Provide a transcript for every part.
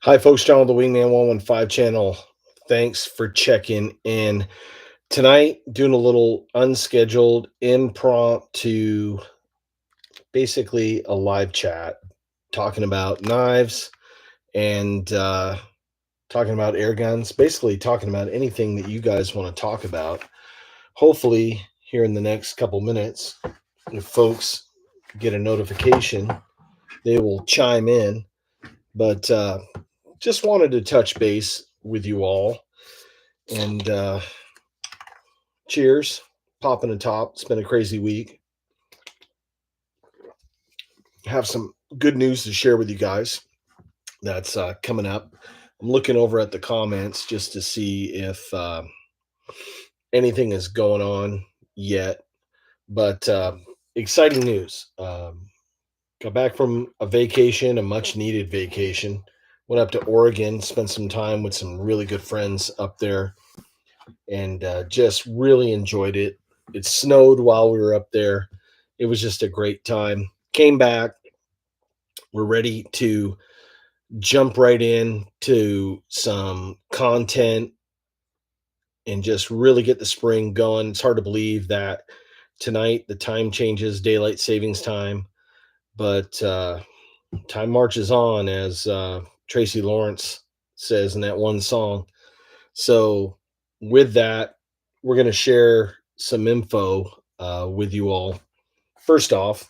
Hi, folks. John with the Wingman115 channel. Thanks for checking in. Tonight, doing a little unscheduled, impromptu, basically a live chat, talking about knives and talking about air guns, basically talking about anything that you guys want to talk about. Hopefully, here in the next couple minutes, if folks get a notification, they will chime in. But just wanted to touch base with you all and cheers, popping a top. It's been a crazy week. Have some good news to share with you guys that's coming up. I'm looking over at the comments just to see if anything is going on yet, but exciting news. Got back from a vacation, a much needed vacation. Went up to Oregon, spent some time with some really good friends up there, and just really enjoyed it. It snowed while we were up there. It was just a great time. Came back. We're ready to jump right in to some content and just really get the spring going. It's hard to believe that tonight the time changes, daylight savings time, but time marches on, as Tracy Lawrence says in that one song. So, with that, we're going to share some info with you all. First off,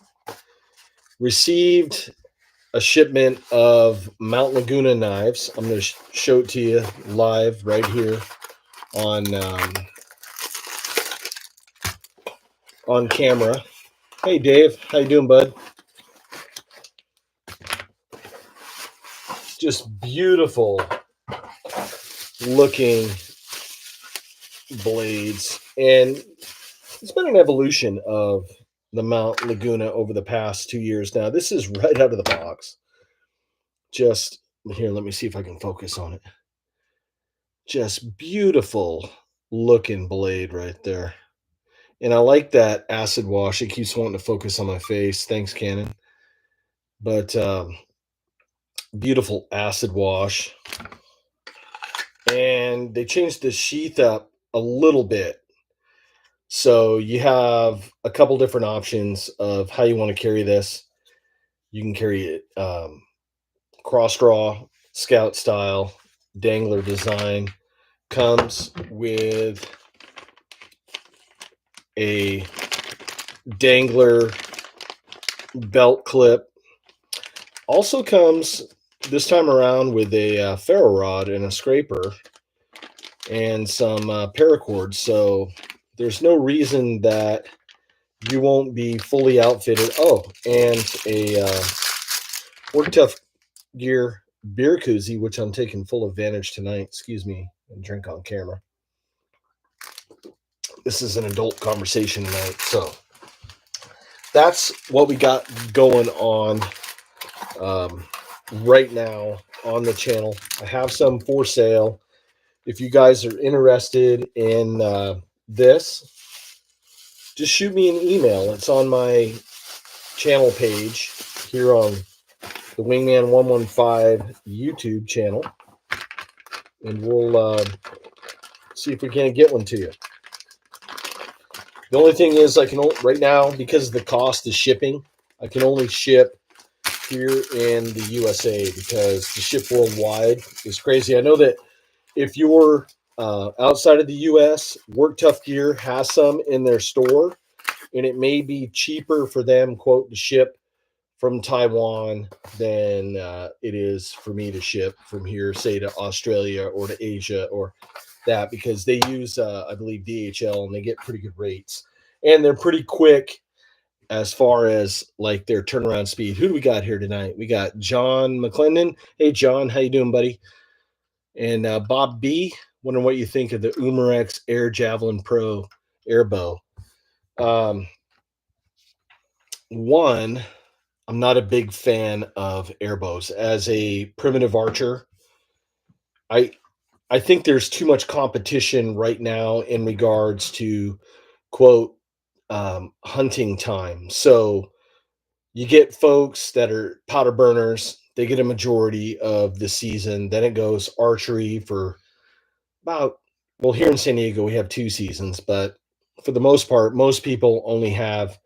received a shipment of Mount Laguna knives. I'm going to show it to you live right here on camera. Hey, Dave, how you doing, bud? Just beautiful looking blades, and it's been an evolution of the Mount Laguna over the past 2 years now. This is right out of the box. Just here, let me see if I can focus on it. Just beautiful looking blade right there. And I like that acid wash. It keeps wanting to focus on my face. Thanks, Canon. But beautiful acid wash. And they changed the sheath up a little bit. So you have a couple different options of how you want to carry this. You can carry it cross draw, scout style, dangler design. Comes with a dangler belt clip. Also comes this time around with a ferro rod and a scraper and some paracord. So there's no reason that you won't be fully outfitted. Oh, and a Work Tough Gear beer koozie, which I'm taking full advantage tonight. Excuse me, and drink on camera. This is an adult conversation tonight, so that's what we got going on right now on the channel. I have some for sale. If you guys are interested in this, just shoot me an email. It's on my channel page here on the Wingman115 YouTube channel, and we'll see if we can't get one to you. The only thing is, I can right now, because of the cost of shipping, I can only ship here in the USA, because to ship worldwide is crazy. I know that if you're outside of the US, Work Tough Gear has some in their store, and it may be cheaper for them, quote, to ship from Taiwan than it is for me to ship from here, say to Australia or to Asia or that, because they use, I believe, DHL, and they get pretty good rates, and they're pretty quick as far as like their turnaround speed. Who do we got here tonight? We got John McClendon. Hey, John, how you doing, buddy? And Bob B, wondering what you think of the Umarex Air Javelin Pro airbow. One, I'm not a big fan of airbows. As a primitive archer, I think there's too much competition right now in regards to, quote, hunting time. So you get folks that are powder burners They get a majority of the season. Then it goes archery for about, well, here in San Diego, we have 2 seasons, but for the most part, most people only have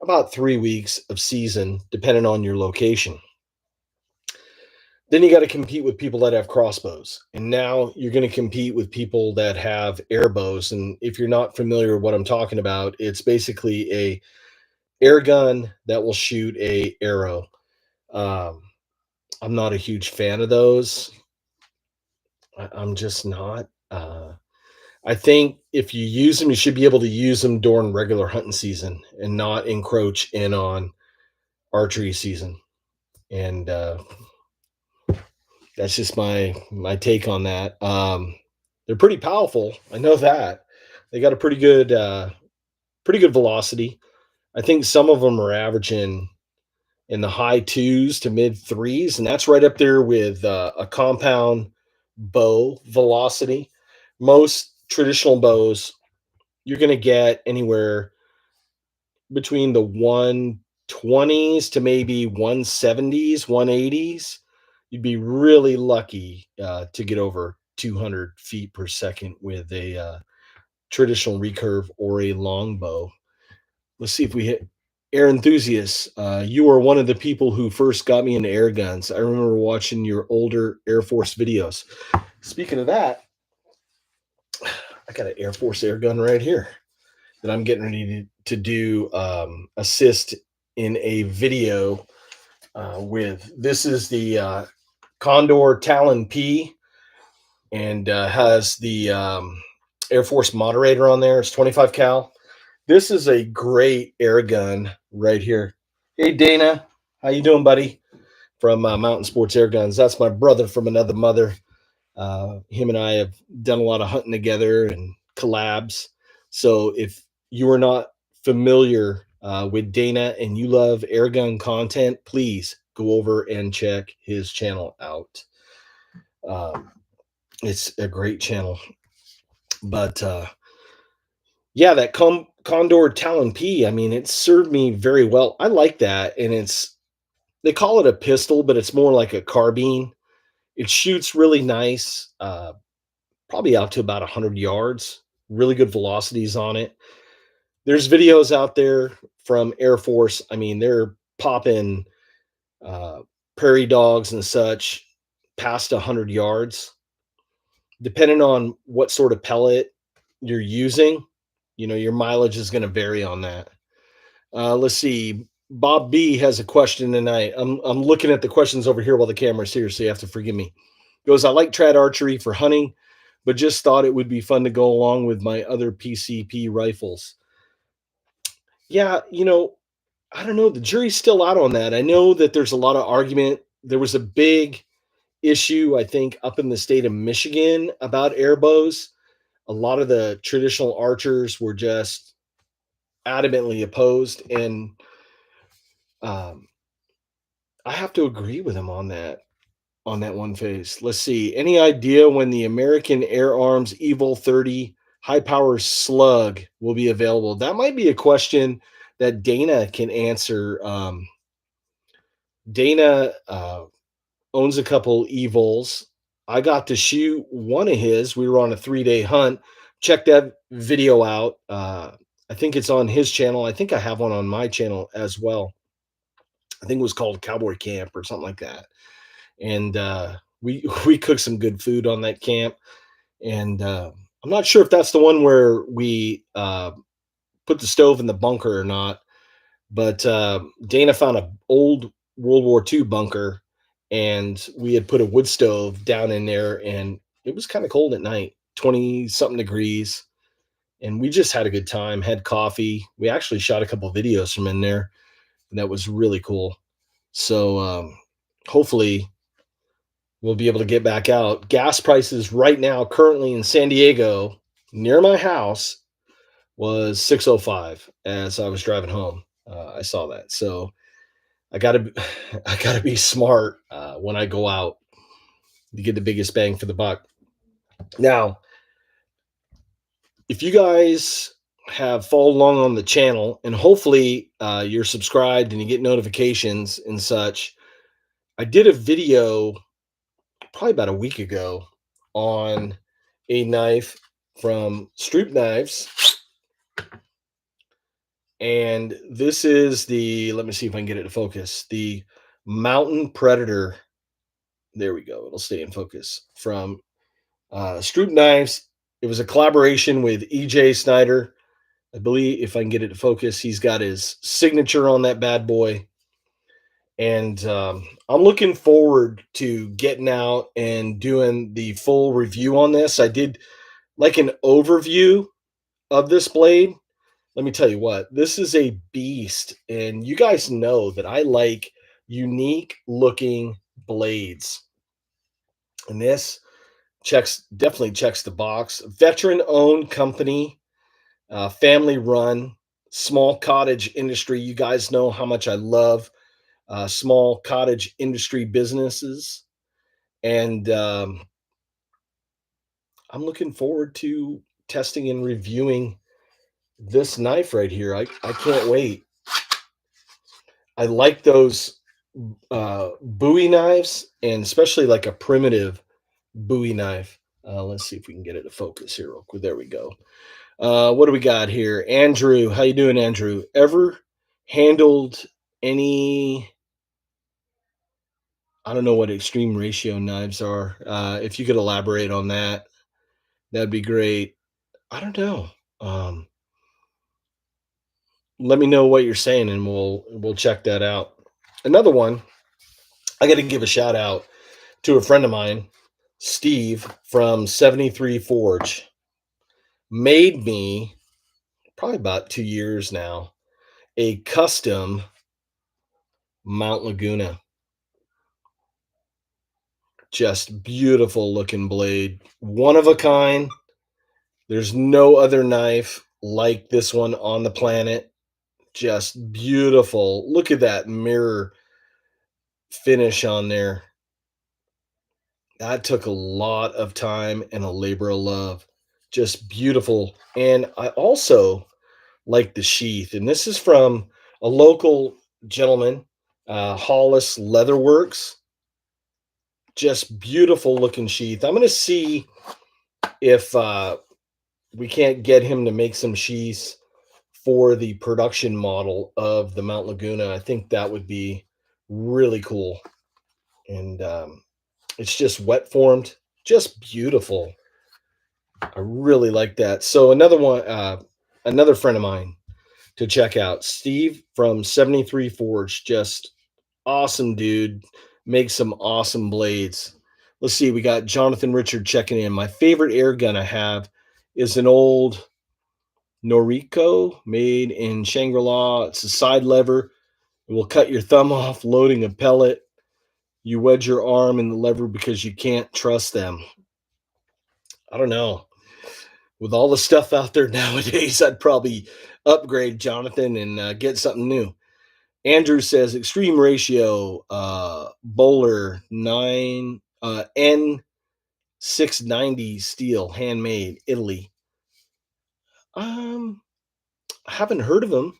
about 3 weeks of season, depending on your location. Then you got to compete with people that have crossbows. And now you're going to compete with people that have air bows. And if you're not familiar with what I'm talking about, it's basically a air gun that will shoot a arrow. Um, I'm not a huge fan of those. I'm just not. I think if you use them, you should be able to use them during regular hunting season and not encroach in on archery season. And that's just my take on that. They're pretty powerful. I know that they got a pretty good velocity. I think some of them are averaging in the high twos to mid threes, and that's right up there with a compound bow velocity. Most traditional bows, you're going to get anywhere between the 120s to maybe 170s, 180s. You'd be really lucky to get over 200 feet per second with a traditional recurve or a longbow. Let's see if we hit air enthusiasts. You were one of the people who first got me into air guns. I remember watching your older Air Force videos. Speaking of that, I got an Air Force air gun right here that I'm getting ready to do assist in a video with. This is the Condor Talon P, and has the Air Force moderator on there. It's 25 cal. This is a great air gun right here. Hey Dana, how you doing, buddy? From Mountain Sports Air Guns. That's my brother from another mother. Him and I have done a lot of hunting together and collabs. So if you are not familiar with Dana and you love airgun content, please go over and check his channel out. It's a great channel. But yeah, that Condor Talon P, I mean, it served me very well. I like that. And they call it a pistol, but it's more like a carbine. It shoots really nice, probably out to about 100 yards. Really good velocities on it. There's videos out there from Air Force. I mean, they're popping uh, prairie dogs and such past 100 yards. Depending on what sort of pellet you're using, your mileage is going to vary on that. Let's see. Bob B has a question tonight. I'm looking at the questions over here while the camera's here, so you have to forgive me. Goes, I like trad archery for hunting, but just thought it would be fun to go along with my other PCP rifles. Yeah, I don't know. The jury's still out on that. I know that there's a lot of argument. There was a big issue, I think, up in the state of Michigan about air bows. A lot of the traditional archers were just adamantly opposed, and um, I have to agree with him on that. On that one phase. Let's see. Any idea when the American Air Arms Evil 30 high power slug will be available? That might be a question that Dana can answer. Dana owns a couple Evils. I got to shoot one of his. We were on a 3-day hunt. Check that video out. I think it's on his channel. I think I have one on my channel as well. I think it was called Cowboy Camp or something like that. And we cooked some good food on that camp. And I'm not sure if that's the one where we put the stove in the bunker or not. But Dana found an old World War II bunker, and we had put a wood stove down in there, and it was kind of cold at night, 20 something degrees. And we just had a good time, had coffee. We actually shot a couple videos from in there, and that was really cool. So hopefully we'll be able to get back out. Gas prices right now, currently in San Diego, near my house, was 605 as I was driving home. I saw that. So I gotta I gotta be smart when I go out to get the biggest bang for the buck. Now, if you guys have followed along on the channel, and hopefully you're subscribed and you get notifications and such, I did a video probably about a week ago on a knife from Stroop Knives. And this is the, let me see if I can get it to focus, the Mountain Predator. There we go. It'll stay in focus from Stroop Knives. It was a collaboration with EJ Snyder. I believe if I can get it to focus, he's got his signature on that bad boy. And I'm looking forward to getting out and doing the full review on this. I did like an overview of this blade. Let me tell you what, this is a beast. And you guys know that I like unique looking blades. And this definitely checks the box. Veteran owned company, family run, small cottage industry. You guys know how much I love small cottage industry businesses. And I'm looking forward to testing and reviewing this knife right here. I can't wait. I like those Bowie knives, and especially like a primitive Bowie knife. Let's see if we can get it to focus here real quick. There we go. What do we got here? Andrew, how you doing, Andrew? Ever handled any, I don't know what extreme ratio knives are. If you could elaborate on that, that'd be great. I don't know. Let me know what you're saying, and we'll check that out. Another one, I got to give a shout out to a friend of mine, Steve from 73 Forge. Made me probably about 2 years now a custom Mount Laguna. Just beautiful looking blade, one of a kind. There's no other knife like this one on the planet. Just beautiful. Look at that mirror finish on there. That took a lot of time and a labor of love. Just beautiful. And I also like the sheath. And this is from a local gentleman, Hollis Leatherworks. Just beautiful looking sheath. I'm going to see if we can't get him to make some sheaths for the production model of the Mount Laguna. I think that would be really cool. And it's just wet formed, just beautiful. I really like that. So another one, another friend of mine to check out, Steve from 73 Forge. Just awesome dude. Makes some awesome blades. Let's see. We got Jonathan Richard checking in. My favorite air gun I have is an old Noriko made in Shangri-La. It's a side lever. It will cut your thumb off loading a pellet. You wedge your arm in the lever because you can't trust them. I don't know. With all the stuff out there nowadays, I'd probably upgrade, Jonathan, and get something new. Andrew says extreme ratio bowler 9 N690 steel handmade Italy. I haven't heard of them.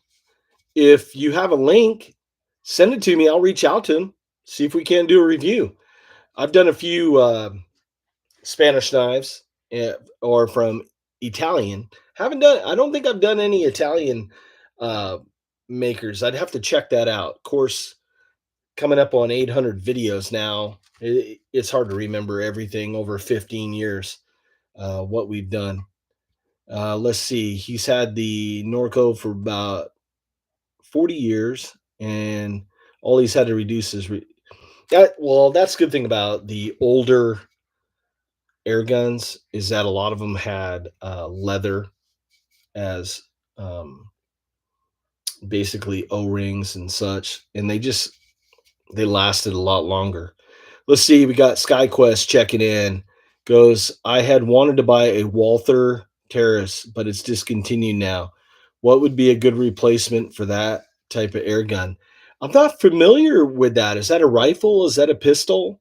If you have a link, send it to me. I'll reach out to him, see if we can do a review. I've done a few Spanish knives or from Italian. Haven't done. I don't think I've done any Italian uh, makers. I'd have to check that out. Of course, coming up on 800 videos now, it's hard to remember everything over 15 years. What we've done. Let's see. He's had the Norco for about 40 years, and all he's had to reduce is that. Well, that's a good thing about the older air guns is that a lot of them had leather as basically O-rings and such, and they lasted a lot longer. Let's see, we got SkyQuest checking in. Goes, I had wanted to buy a Walther Terrace, but it's discontinued now. What would be a good replacement for that type of air gun? I'm not familiar with that. Is that a rifle? Is that a pistol?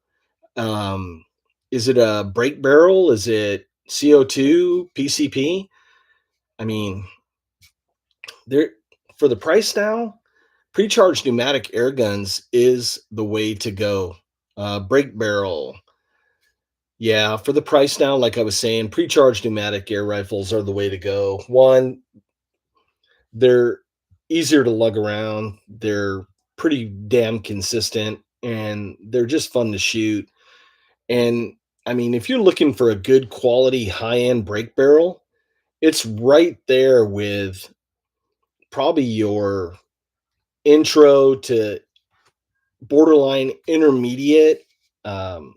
Is it a break barrel? Is it CO2, PCP? I mean, there for the price now, pre-charged pneumatic air guns is the way to go. Brake barrel. Yeah, for the price now, like I was saying, pre-charged pneumatic air rifles are the way to go. One, they're easier to lug around. They're pretty damn consistent and they're just fun to shoot. And I mean, if you're looking for a good quality high-end brake barrel, it's right there with probably your intro to borderline intermediate um,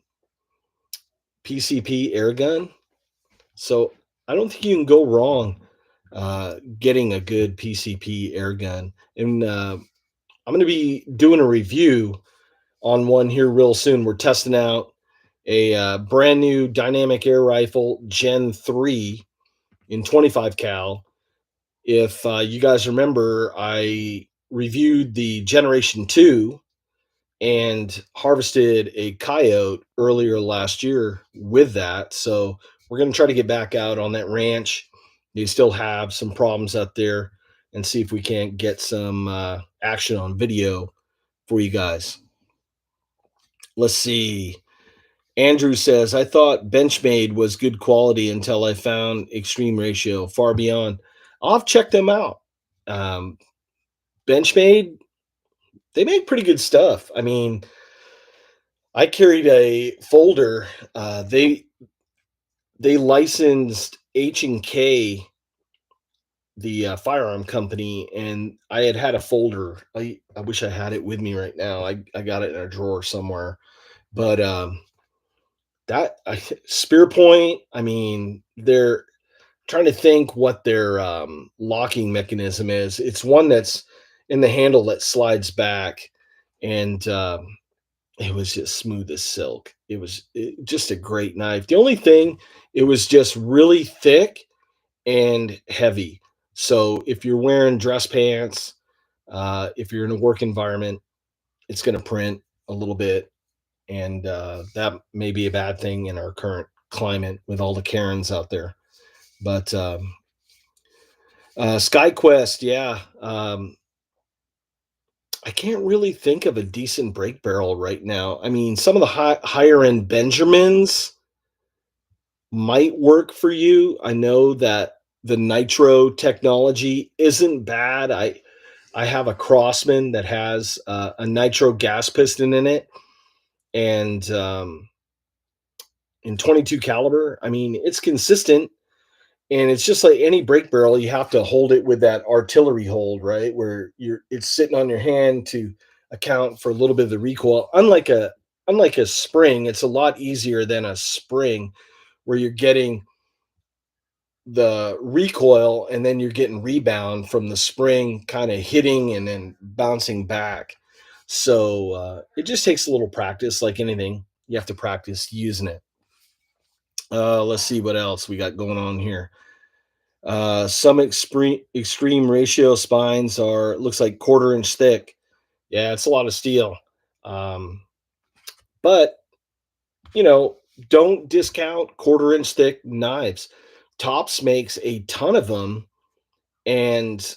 PCP airgun. So I don't think you can go wrong getting a good PCP airgun. And I'm going to be doing a review on one here real soon. We're testing out a brand new dynamic air rifle Gen 3 in 25 cal. If you guys remember, I reviewed the Generation 2 and harvested a coyote earlier last year with that. So we're going to try to get back out on that ranch. They still have some problems out there and see if we can't get some action on video for you guys. Let's see. Andrew says, I thought Benchmade was good quality until I found Extreme Ratio, far beyond. I'll have to check them out. Um, Benchmade, they make pretty good stuff. I mean, I carried a folder. They licensed H&K, the firearm company, and I had a folder. I wish I had it with me right now. I got it in a drawer somewhere. But Spear Point, I mean, they're trying to think what their locking mechanism is. It's one that's in the handle that slides back, and it was just smooth as silk. Just a great knife. The only thing, it was just really thick and heavy. So if you're wearing dress pants, if you're in a work environment, it's going to print a little bit, and that may be a bad thing in our current climate with all the Karens out there. But SkyQuest, yeah. I can't really think of a decent brake barrel right now. I mean, some of the higher end Benjamins might work for you. I know that the nitro technology isn't bad. I have a Crossman that has a nitro gas piston in it, and in 22 caliber. I mean, it's consistent, and it's just like any brake barrel. You have to hold it with that artillery hold, right, where it's sitting on your hand to account for a little bit of the recoil. Unlike a spring, it's a lot easier than a spring, where you're getting the recoil and then you're getting rebound from the spring kind of hitting and then bouncing back. So it just takes a little practice. Like anything, you have to practice using it. Let's see what else we got going on here. Some extreme ratio spines are, looks like 1/4 inch thick. Yeah, it's a lot of steel. But you know, don't discount 1/4 inch thick knives. Tops makes a ton of them, and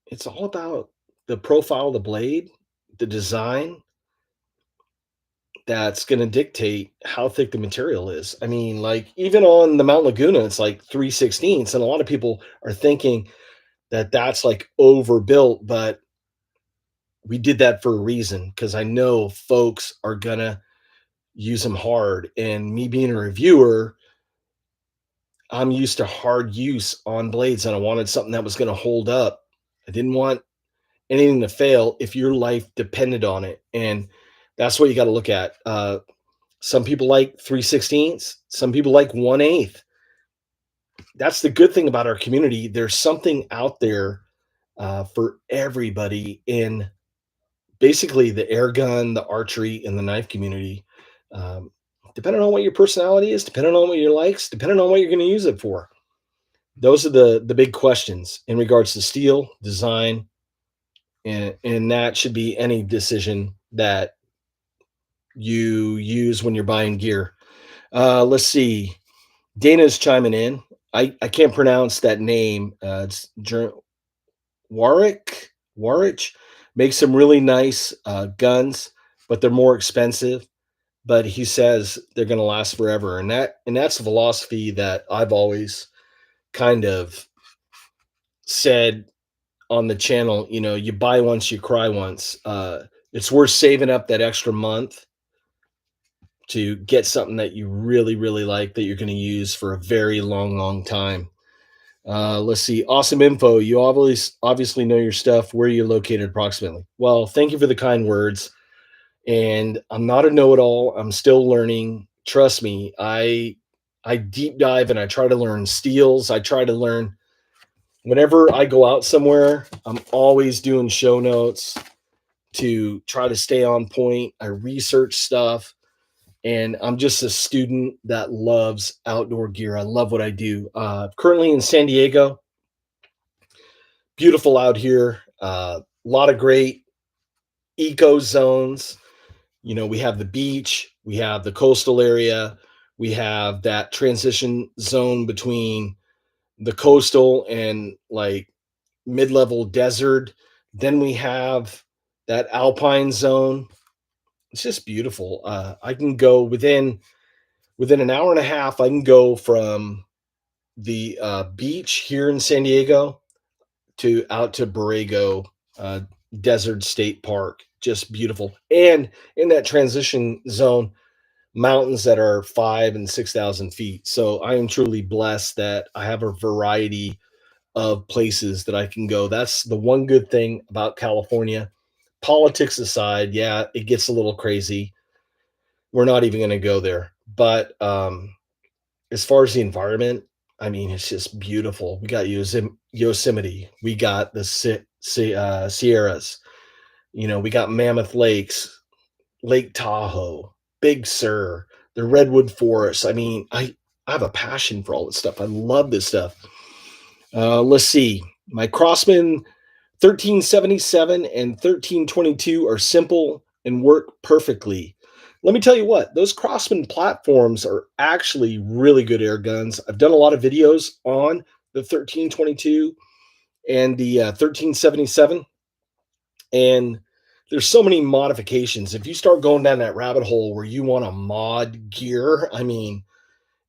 it's all about the profile of the blade, the design, that's going to dictate how thick the material is. I mean, like even on the Mount Laguna, it's like 3/16, and a lot of people are thinking that that's like overbuilt, but we did that for a reason, because I know folks are gonna use them hard. And me being a reviewer, I'm used to hard use on blades, and I wanted something that was going to hold up. I didn't want anything to fail if your life depended on it. And that's what you got to look at. Some people like 3/16, some people like 1/8. That's the good thing about our community. There's something out there for everybody in basically the air gun, the archery, and the knife community. Um, Depending on what your personality is, depending on what your likes, depending on what you're going to use it for. Those are the big questions in regards to steel design, and that should be any decision that you use when you're buying gear. Let's see. Dana's chiming in. I can't pronounce that name. It's Warwick makes some really nice guns, but they're more expensive. but he says they're going to last forever. And that's the philosophy that I've always kind of said on the channel. You buy once, you cry once. It's worth saving up that extra month to get something that you really, really like, that you're going to use for a very long, long time. Let's see. Awesome info. You obviously know your stuff. Where are you located approximately? Well, thank you for the kind words. And I'm not a know-it-all. I'm still learning. Trust me. I deep dive and I try to learn steels. I try to learn whenever I go out somewhere. I'm always doing show notes to try to stay on point. I research stuff, and I'm just a student that loves outdoor gear. I love what I do. Currently in San Diego. Beautiful out here. A lot of great eco zones. We have the beach, we have the coastal area, we have that transition zone between the coastal and like mid-level desert. Then we have that alpine zone. It's just beautiful. I can go within an hour and a half. I can go from the beach here in San Diego to out to Borrego Desert State Park. Just beautiful. And in that transition zone, mountains that are 5,000 and 6,000 feet. So I am truly blessed that I have a variety of places that I can go. That's the one good thing about California. Politics aside, yeah, it gets a little crazy. We're not even going to go there. But as far as the environment, I mean, it's just beautiful. We got Yosemite. We got the Sierras. We got Mammoth Lakes, Lake Tahoe, Big Sur, the Redwood Forest. I mean, I have a passion for all this stuff. I love this stuff. Let's see. My Crossman 1377 and 1322 are simple and work perfectly. Let me tell you what, those Crossman platforms are actually really good air guns. I've done a lot of videos on the 1322 and the 1377, and there's so many modifications. If you start going down that rabbit hole where you want to mod gear, I mean,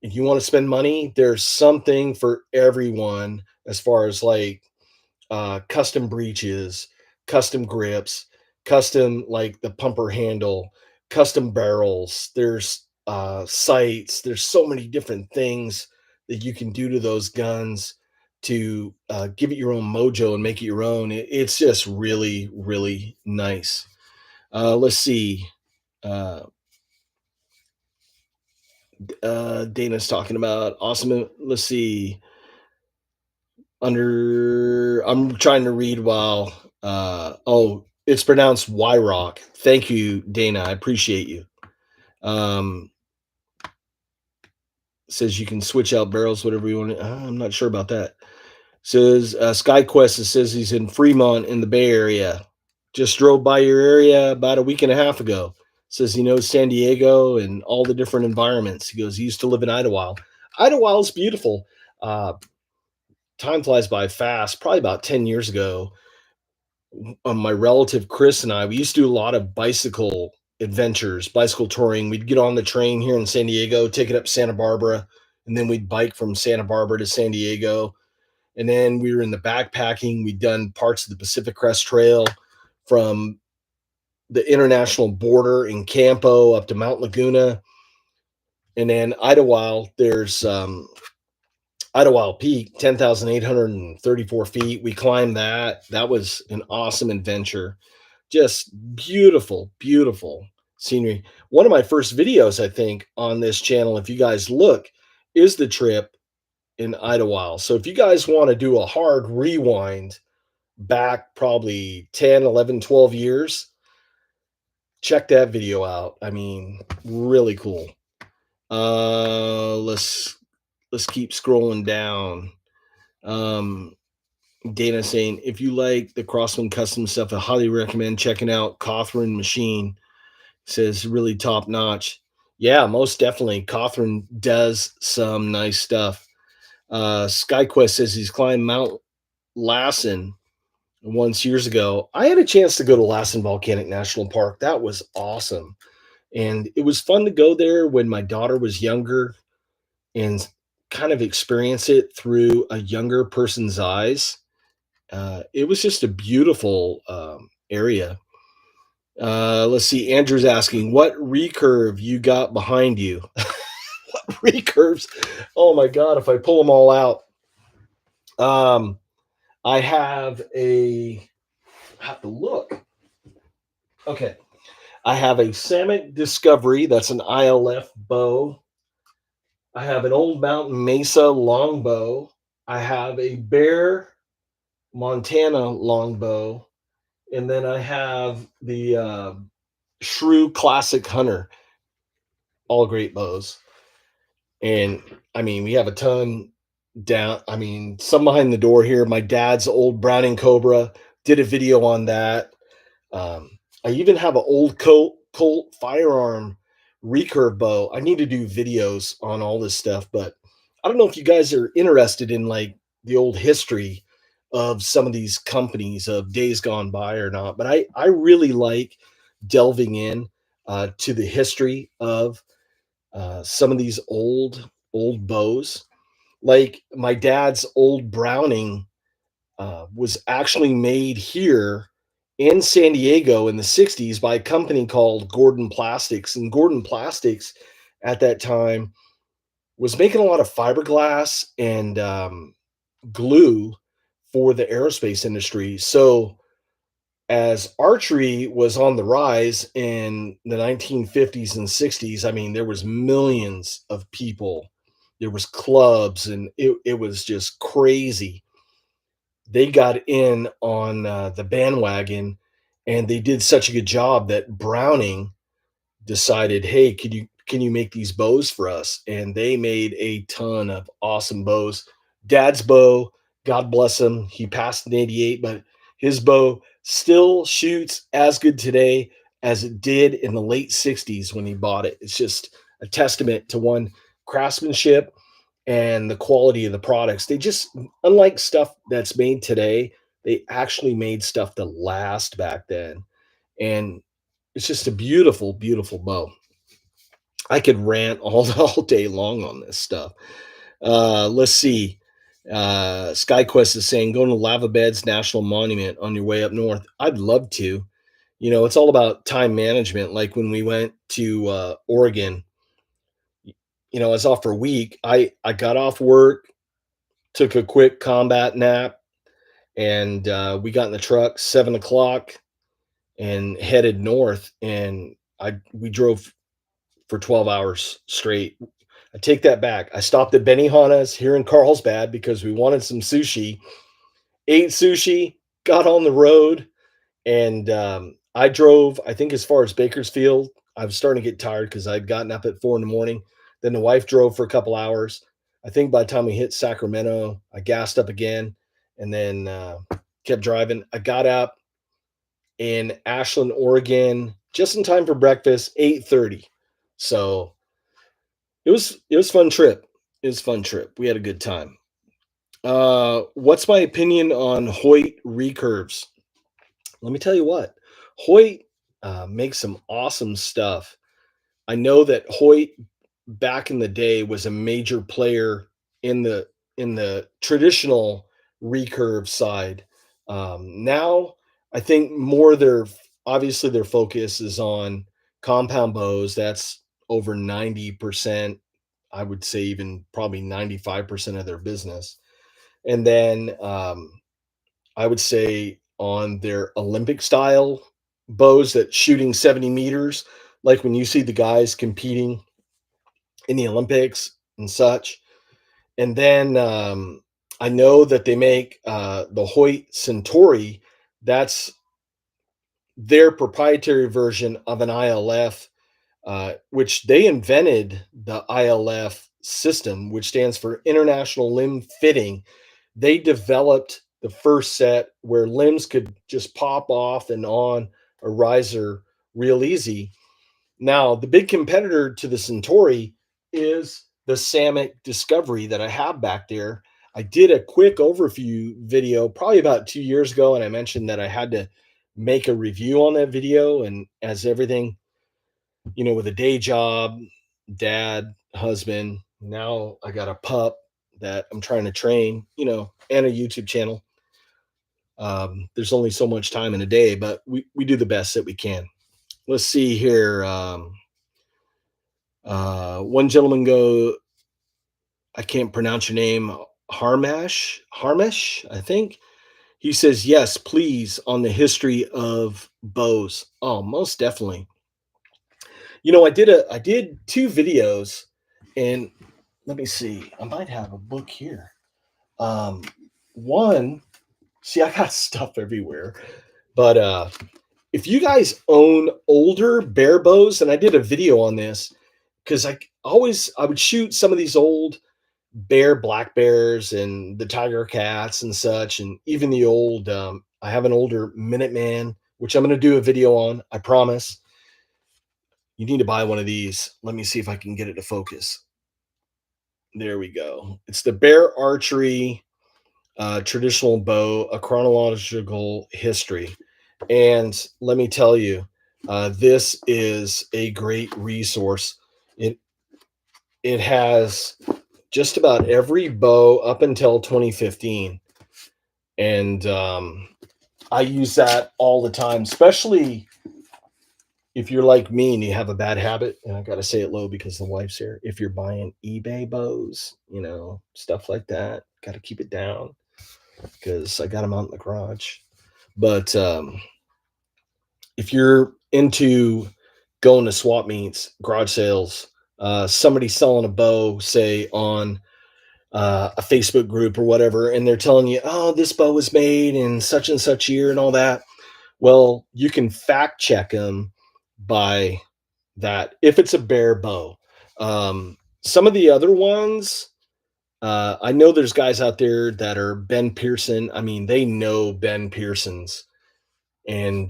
if you want to spend money, there's something for everyone as far as like custom breeches, custom grips, custom like the pumper handle, custom barrels. There's sights. There's so many different things that you can do to those guns to give it your own mojo and make it your own. It's just really, really nice. Let's see. Uh, Dana's talking about awesome. Let's see. I'm trying to read while it's pronounced Rock. Thank you, Dana. I appreciate you. Um Says you can switch out barrels, whatever you want. I'm not sure about that. Says SkyQuest. It says he's in Fremont in the Bay Area. Just drove by your area about a week and a half ago. Says he knows San Diego and all the different environments. He goes, he used to live in Idlewild. Idlewild is beautiful. Time flies by fast. Probably about 10 years ago, my relative Chris and I, we used to do a lot of bicycle adventures, bicycle touring. We'd get on the train here in San Diego, take it up Santa Barbara, and then we'd bike from Santa Barbara to San Diego. And then we were in the backpacking. We'd done parts of the Pacific Crest Trail from the international border in Campo up to Mount Laguna. And then Idlewild, there's Idlewild Peak, 10,834 feet. We climbed that. That was an awesome adventure. Just beautiful, beautiful scenery. One of my first videos, I think, on this channel, if you guys look, is the trip in Idlewild. So if you guys want to do a hard rewind back probably 10, 11, 12 years, check that video out. I mean, really cool. Let's keep scrolling down. Dana saying, if you like the Crossman custom stuff, I highly recommend checking out Cawthron Machine. Says really top notch. Yeah, most definitely. Cawthron does some nice stuff. SkyQuest says he's climbed Mount Lassen once years ago. I had a chance to go to Lassen Volcanic National Park. That was awesome. And it was fun to go there when my daughter was younger and kind of experience it through a younger person's eyes. It was just a beautiful area. Let's see. Andrew's asking, what recurve you got behind you? Recurves. Oh my God. If I pull them all out, um, I have I have to look. Okay. I have a Samet Discovery. That's an ILF bow. I have an old Mountain Mesa longbow. I have a Bear Montana longbow. And then I have the Shrew Classic Hunter. All great bows. And I mean, we have a ton down. I mean, some behind the door here. My dad's old Browning Cobra, did a video on that. I even have an old Colt firearm recurve bow. I need to do videos on all this stuff, but I don't know if you guys are interested in like the old history of some of these companies of days gone by or not. But I really like delving in to the history of some of these old bows. Like my dad's old Browning was actually made here in San Diego in the 60s by a company called Gordon Plastics. And Gordon Plastics at that time was making a lot of fiberglass and glue for the aerospace industry. So as archery was on the rise in the 1950s and 60s, I mean, there was millions of people. There was clubs, and it was just crazy. They got in on the bandwagon, and they did such a good job that Browning decided, hey, can you make these bows for us? And they made a ton of awesome bows. Dad's bow, God bless him, he passed in 88, but his bow still shoots as good today as it did in the late 60s when he bought it. It's just a testament to one, craftsmanship, and the quality of the products. They just, unlike stuff that's made today, they actually made stuff to last back then. And it's just a beautiful, beautiful bow. I could rant all day long on this stuff. Let's see. SkyQuest is saying, going to Lava Beds National Monument on your way up north. I'd love to. You know, it's all about time management. Like when we went to Oregon, you know, I was off for a week. I got off work, took a quick combat nap, and we got in the truck 7 o'clock and headed north. And we drove for 12 hours straight. I take that back. I stopped at Benihana's here in Carlsbad because we wanted some sushi, ate sushi, got on the road, and I drove, I think, as far as Bakersfield. I was starting to get tired because I'd gotten up at 4 in the morning. Then the wife drove for a couple hours. I think by the time we hit Sacramento, I gassed up again and then kept driving. I got up in Ashland, Oregon, just in time for breakfast, 8:30. So it was fun trip. It was a fun trip. We had a good time. What's my opinion on Hoyt recurves? Let me tell you what. Hoyt makes some awesome stuff. I know that Hoyt back in the day was a major player in the traditional recurve side. Now I think more their obviously their focus is on compound bows. That's over 90%. I would say even probably 95% of their business. And then I would say on their Olympic style bows that shooting 70 meters, like when you see the guys competing in the Olympics and such. And then I know that they make the Hoyt Centauri. That's their proprietary version of an ILF, which they invented the ILF system, which stands for International Limb Fitting. They developed the first set where limbs could just pop off and on a riser real easy. Now, the big competitor to the Centauri is the Samet Discovery that I have back there. I did a quick overview video probably about 2 years ago, and I mentioned that I had to make a review on that video. And as everything with a day job, dad, husband. Now I got a pup that I'm trying to train, and a YouTube channel. There's only so much time in a day, but we do the best that we can. Let's see here. One gentleman I can't pronounce your name, Harmesh, I think. He says, yes, please, on the history of bows. Oh, most definitely. I did 2 videos, and let me see. I might have a book here. One, see, I got stuff everywhere. But if you guys own older bear bows, and I did a video on this because I would shoot some of these old black bears and the tiger cats and such, and even the old. I have an older Minuteman, which I'm going to do a video on. I promise. You need to buy one of these. Let me see if I can get it to focus. There we go. It's the Bear Archery traditional bow, a chronological history. And let me tell you, this is a great resource. It has just about every bow up until 2015, and I use that all the time, especially if you're like me and you have a bad habit. And I got to say it low because the wife's here. If you're buying eBay bows, stuff like that, got to keep it down because I got them out in the garage. But if you're into going to swap meets, garage sales, somebody selling a bow, say on a Facebook group or whatever, and they're telling you, oh, this bow was made in such and such year and all that. Well, you can fact check them by that if it's a bear bow. Some of the other ones, I know there's guys out there that are Ben Pearson. I mean, they know Ben Pearson's, and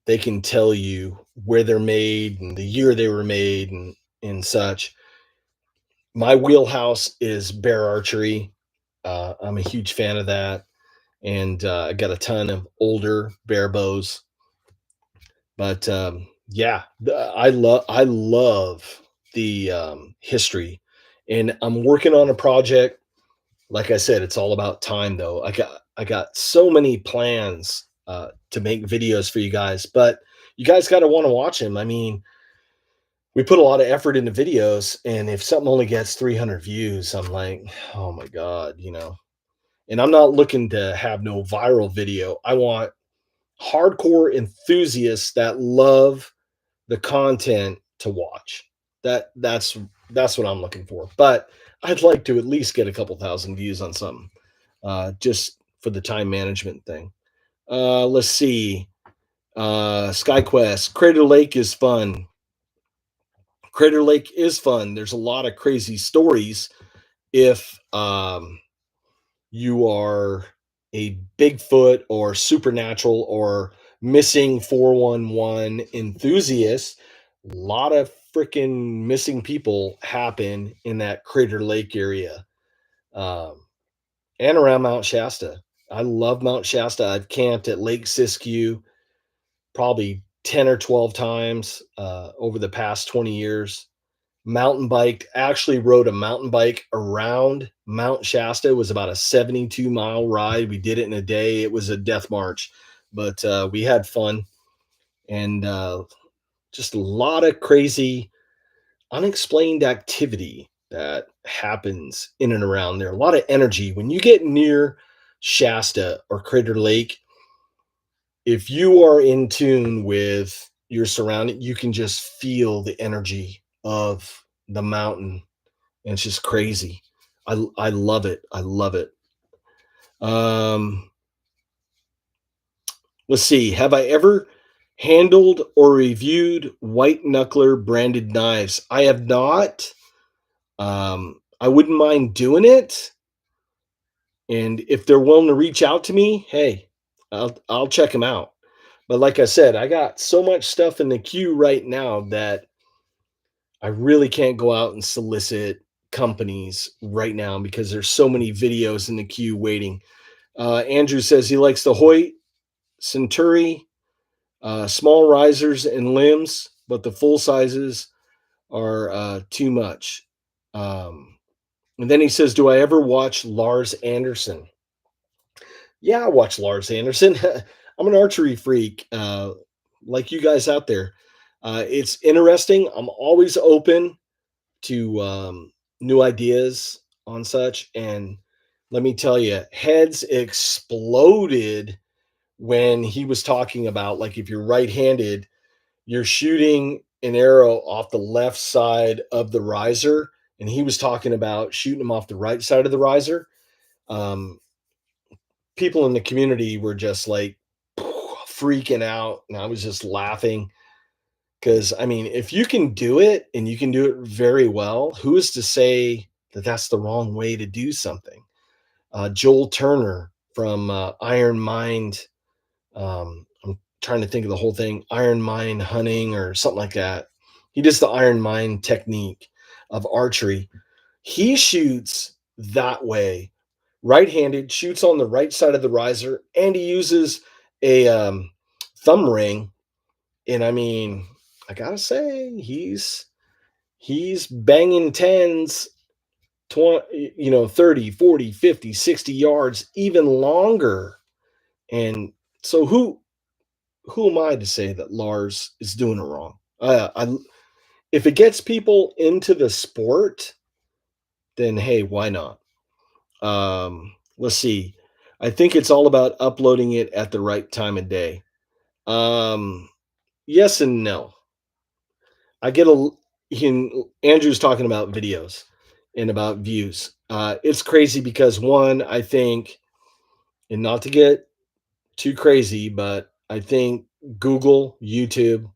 they can tell you where they're made and the year they were made and such. My wheelhouse is bear archery. I'm a huge fan of that, and I got a ton of older bear bows. But yeah, I love the history, and I'm working on a project. Like I said, it's all about time, though. I got so many plans to make videos for you guys, but you guys got to want to watch them. I mean, we put a lot of effort into videos, and if something only gets 300 views, I'm like, oh my god. And I'm not looking to have no viral video. I want hardcore enthusiasts that love the content to watch. That's what I'm looking for. But I'd like to at least get a couple thousand views on something, just for the time management thing. Let's see. SkyQuest. Crater Lake is fun. Crater Lake is fun. There's a lot of crazy stories if you are a Bigfoot or supernatural or missing 411 enthusiast. A lot of freaking missing people happen in that Crater Lake area, and around Mount Shasta. I love Mount Shasta. I've camped at Lake Siskiyou probably 10 or 12 times over the past 20 years. Mountain biked, actually rode a mountain bike around Mount Shasta. It was about a 72-mile ride. We did it in a day. It was a death march, but we had fun, and just a lot of crazy unexplained activity that happens in and around there. A lot of energy when you get near Shasta or Crater Lake. If you are in tune with your surrounding, you can just feel the energy of the mountain, and it's just crazy. I love it. I love it. Um, let's see. Have I ever handled or reviewed white knuckler branded knives? I have not. I wouldn't mind doing it, and if they're willing to reach out to me, hey, I'll check them out. But like I said, I got so much stuff in the queue right now that I really can't go out and solicit companies right now because there's so many videos in the queue waiting. Andrew says he likes the Hoyt Centuri, small risers and limbs. but the full sizes are too much. And then he says, "Do I ever watch Lars Anderson?" Yeah, I watch Lars Anderson. I'm an archery freak, like you guys out there. It's interesting. I'm always open to new ideas on such. And let me tell you, heads exploded when he was talking about, like, if you're right handed, you're shooting an arrow off the left side of the riser. And he was talking about shooting them off the right side of the riser. Um, People in the community were just like freaking out. And I was just laughing because, I mean, if you can do it and you can do it very well, who is to say that that's the wrong way to do something? Joel Turner from Iron Mind. I'm trying to think of the whole thing. Iron Mind hunting or something like that. He does the Iron Mind technique of archery. He shoots that way, right-handed, shoots on the right side of the riser, and he uses a thumb ring. And I mean, I gotta say, he's banging tens, 20, 30, 40, 50, 60 yards, even longer. And so who am I to say that Lars is doing it wrong? If it gets people into the sport, then hey, why not? Let's see. I think it's all about uploading it at the right time of day. Um, yes and no. I get Andrew's talking about videos and about views. It's crazy because one, I think, and not to get too crazy, but I think Google, YouTube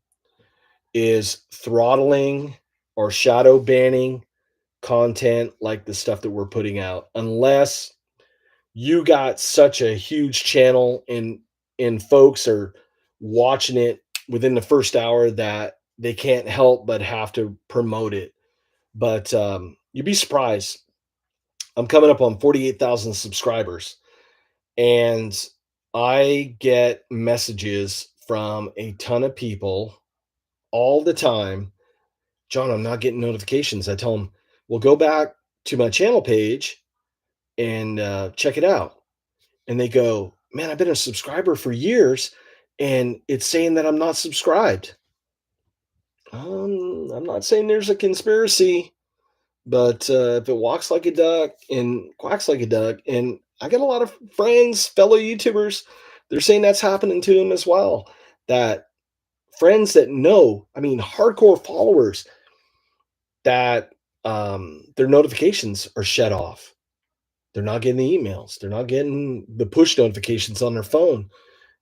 is throttling or shadow banning content like the stuff that we're putting out, unless you got such a huge channel and folks are watching it within the first hour that they can't help but have to promote it. But you'd be surprised. I'm coming up on 48,000 subscribers, and I get messages from a ton of people all the time. John, I'm not getting notifications. I tell them, well, go back to my channel page and check it out. And they go, man, I've been a subscriber for years and it's saying that I'm not subscribed. I'm not saying there's a conspiracy, but if it walks like a duck and quacks like a duck, and I got a lot of friends, fellow YouTubers, they're saying that's happening to them as well. That friends that know, I mean, hardcore followers, that their notifications are shut off. They're not getting the emails. They're not getting the push notifications on their phone.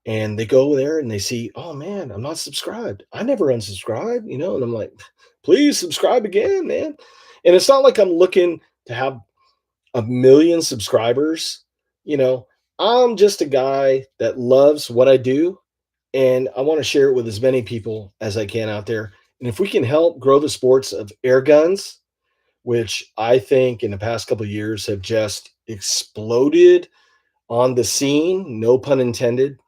And they go there and they see, oh man, I'm not subscribed. I never unsubscribed, and I'm like, please subscribe again, man. And it's not like I'm looking to have a million subscribers. You know, I'm just a guy that loves what I do and I want to share it with as many people as I can out there. And if we can help grow the sports of air guns, which I think in the past couple of years have just exploded on the scene, no pun intended,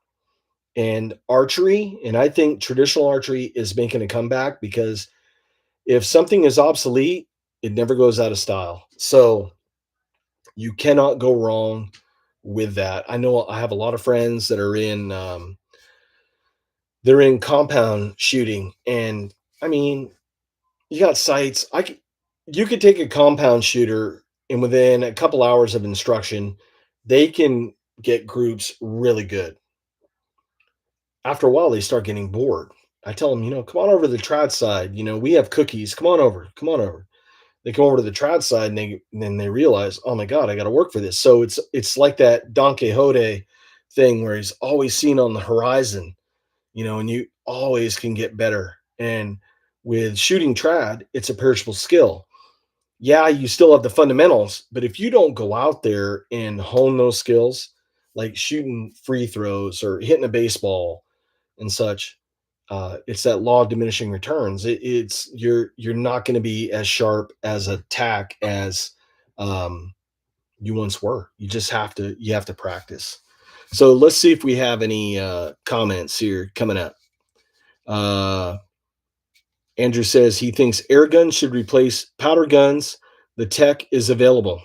and archery. And I think traditional archery is making a comeback because if something is obsolete, it never goes out of style. So you cannot go wrong with that. I know I have a lot of friends that are they're in compound shooting, and I mean, you got sights. You could take a compound shooter, and within a couple hours of instruction, they can get groups really good. After a while, they start getting bored. I tell them, come on over to the trad side. We have cookies. Come on over. Come on over. They come over to the trad side, and then they realize, oh my god, I got to work for this. So it's like that Don Quixote thing where he's always seen on the horizon, and you always can get better. And with shooting trad, it's a perishable skill. Yeah, you still have the fundamentals, but if you don't go out there and hone those skills, like shooting free throws or hitting a baseball and such, it's that law of diminishing returns. It's you're not going to be as sharp as a tack as you once were. You have to practice. So let's see if we have any comments here coming up. Uh, Andrew says he thinks air guns should replace powder guns. The tech is available.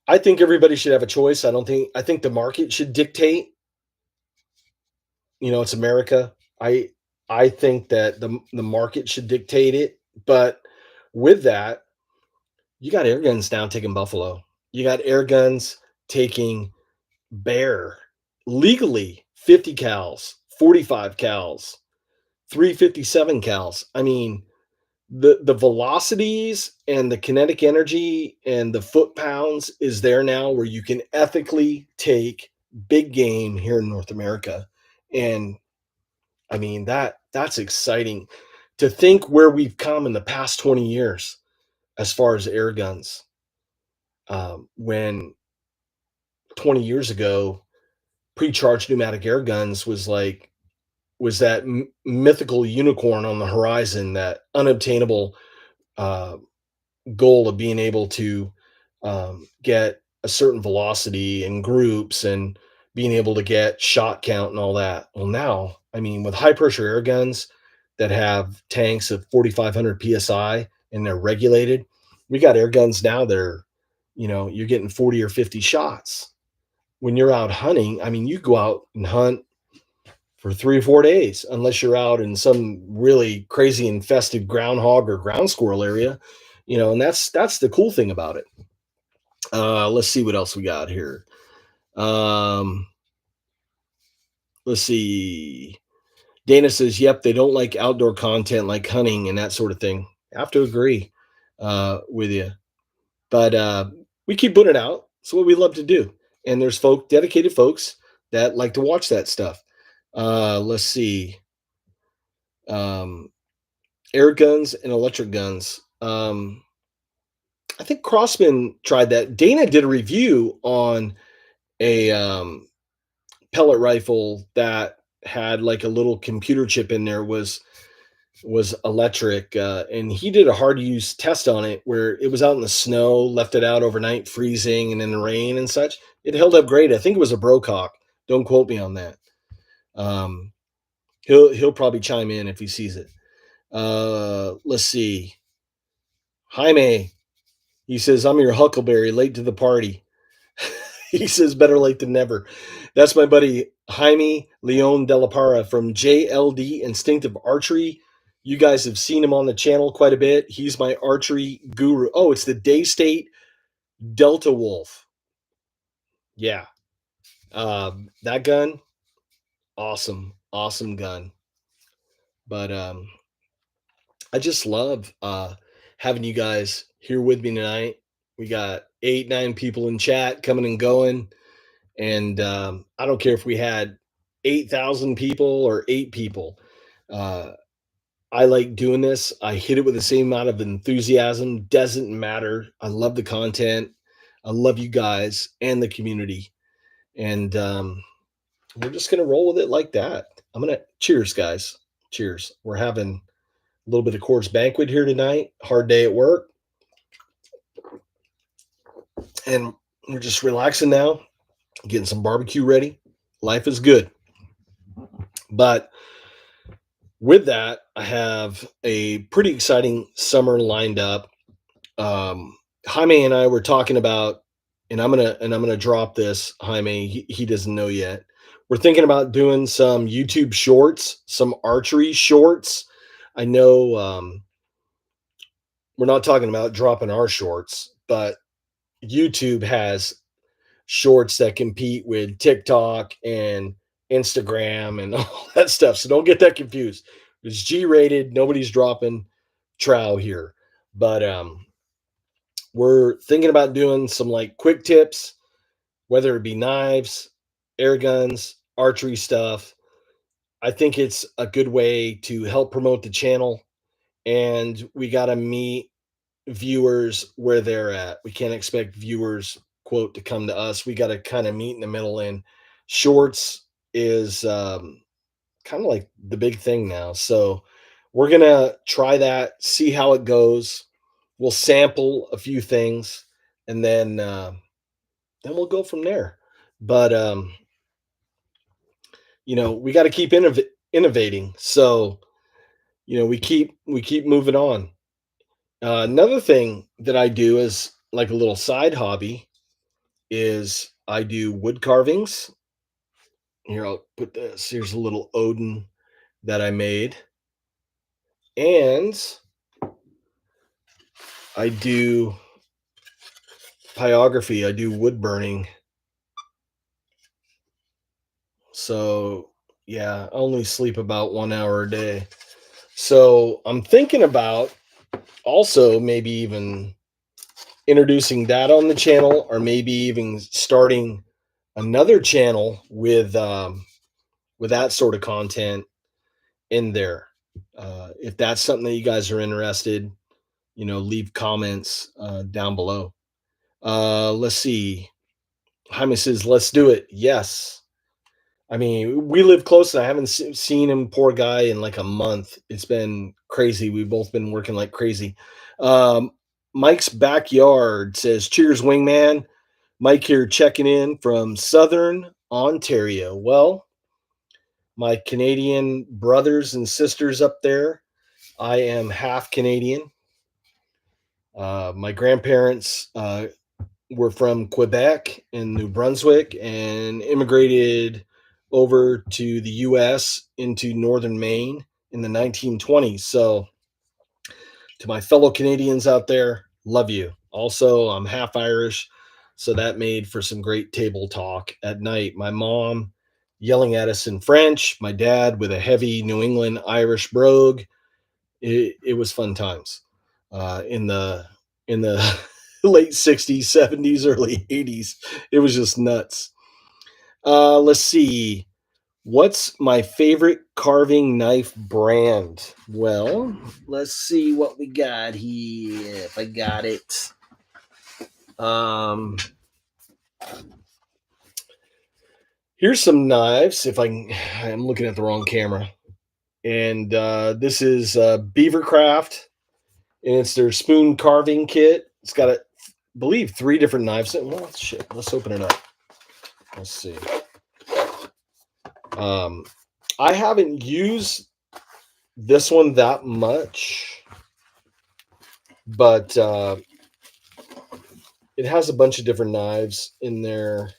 I think everybody should have a choice. I think the market should dictate. It's America. I I think that the market should dictate it. But with that, you got air guns now taking buffalo. You got air guns taking bear legally 50 cals, 45 cals, 357 cals. I mean, the velocities and the kinetic energy and the foot pounds is there now where you can ethically take big game here in North America. And I mean that's exciting to think where we've come in the past 20 years as far as air guns. When 20 years ago, pre-charged pneumatic air guns was that mythical unicorn on the horizon, that unobtainable uh, goal of being able to get a certain velocity in groups and being able to get shot count and all that. Well, now, I mean, with high pressure air guns that have tanks of 4,500 psi and they're regulated, we got air guns now that are, you're getting 40 or 50 shots. When you're out hunting, I mean, you go out and hunt for 3 or 4 days, unless you're out in some really crazy infested groundhog or ground squirrel area, and that's the cool thing about it. Let's see what else we got here. Um, let's see. Dana says, "Yep, they don't like outdoor content like hunting and that sort of thing." I have to agree with you, but we keep putting it out. It's what we love to do, and there's dedicated folks that like to watch that stuff. Let's see. Um, Air guns and electric guns. I think Crossman tried that. Dana did a review on a pellet rifle that had like a little computer chip in there, was electric, and he did a hard use test on it where it was out in the snow, left it out overnight, freezing, and in the rain and such. It held up great. I think it was a Brocock. Don't quote me on that. Um, he'll probably chime in if he sees it. Let's see. Jaime, he says, "I'm your Huckleberry, late to the party." He says, "Better late than never." That's my buddy Jaime Leon de la Parra from JLD Instinctive Archery. You guys have seen him on the channel quite a bit. He's my archery guru. Oh, it's the Daystate Delta Wolf. Yeah. That gun, awesome, awesome gun. But I just love having you guys here with me tonight. We got 8, 9 people in chat coming and going. And I don't care if we had 8,000 people or 8 people. Uh, I like doing this. I hit it with the same amount of enthusiasm. Doesn't matter. I love the content. I love you guys and the community. And we're just going to roll with it like that. Cheers, guys. Cheers. We're having a little bit of Coors Banquet here tonight. Hard day at work. And we're just relaxing now, getting some barbecue ready. Life is good. But with that, I have a pretty exciting summer lined up. Jaime and I were talking about, and I'm gonna drop this. Jaime, he doesn't know yet. We're thinking about doing some YouTube shorts, some archery shorts. I know we're not talking about dropping our shorts, but YouTube has shorts that compete with TikTok and Instagram and all that stuff. So don't get that confused. It's G-rated. Nobody's dropping trow here. But we're thinking about doing some like quick tips, whether it be knives, air guns, archery stuff. I think it's a good way to help promote the channel. And we got to meet viewers where they're at. We can't expect viewers, quote, to come to us. We got to kind of meet in the middle, and shorts is kind of like the big thing now. So we're going to try that, see how it goes. We'll sample a few things, and then we'll go from there. But we got to keep innovating. So we keep moving on. Another thing that I do is like a little side hobby is I do wood carvings. Here, I'll put this. Here's a little Odin that I made. And I do pyography. I do wood burning. So, yeah, I only sleep about 1 hour a day. So, I'm thinking about also maybe even introducing that on the channel, or maybe even starting another channel with that sort of content in there. If that's something that you guys are interested, leave comments down below. Let's see. Jaime says, let's do it. Yes. I mean, we live close, and I haven't seen him, poor guy, in like a month. It's been crazy. We've both been working like crazy. Um, Mike's Backyard says, cheers, Wingman. Mike here checking in from Southern Ontario. Well, my Canadian brothers and sisters up there, I am half Canadian. My grandparents were from Quebec and New Brunswick and immigrated over to the US into northern Maine in the 1920s. So, to my fellow Canadians out there, love you. Also, I'm half Irish, so that made for some great table talk at night. My mom yelling at us in French, my dad with a heavy New England Irish brogue. It was fun times in the late 60s, 70s, early 80s. It was just nuts. Let's see. What's my favorite carving knife brand? Well, let's see what we got here. If I got it. Here's some knives. If I'm looking at the wrong camera. And this is Beavercraft, and it's their spoon carving kit. It's got, I believe, 3 different knives. Well, shit. Let's open it up. Let's see. I haven't used this one that much, but it has a bunch of different knives in there.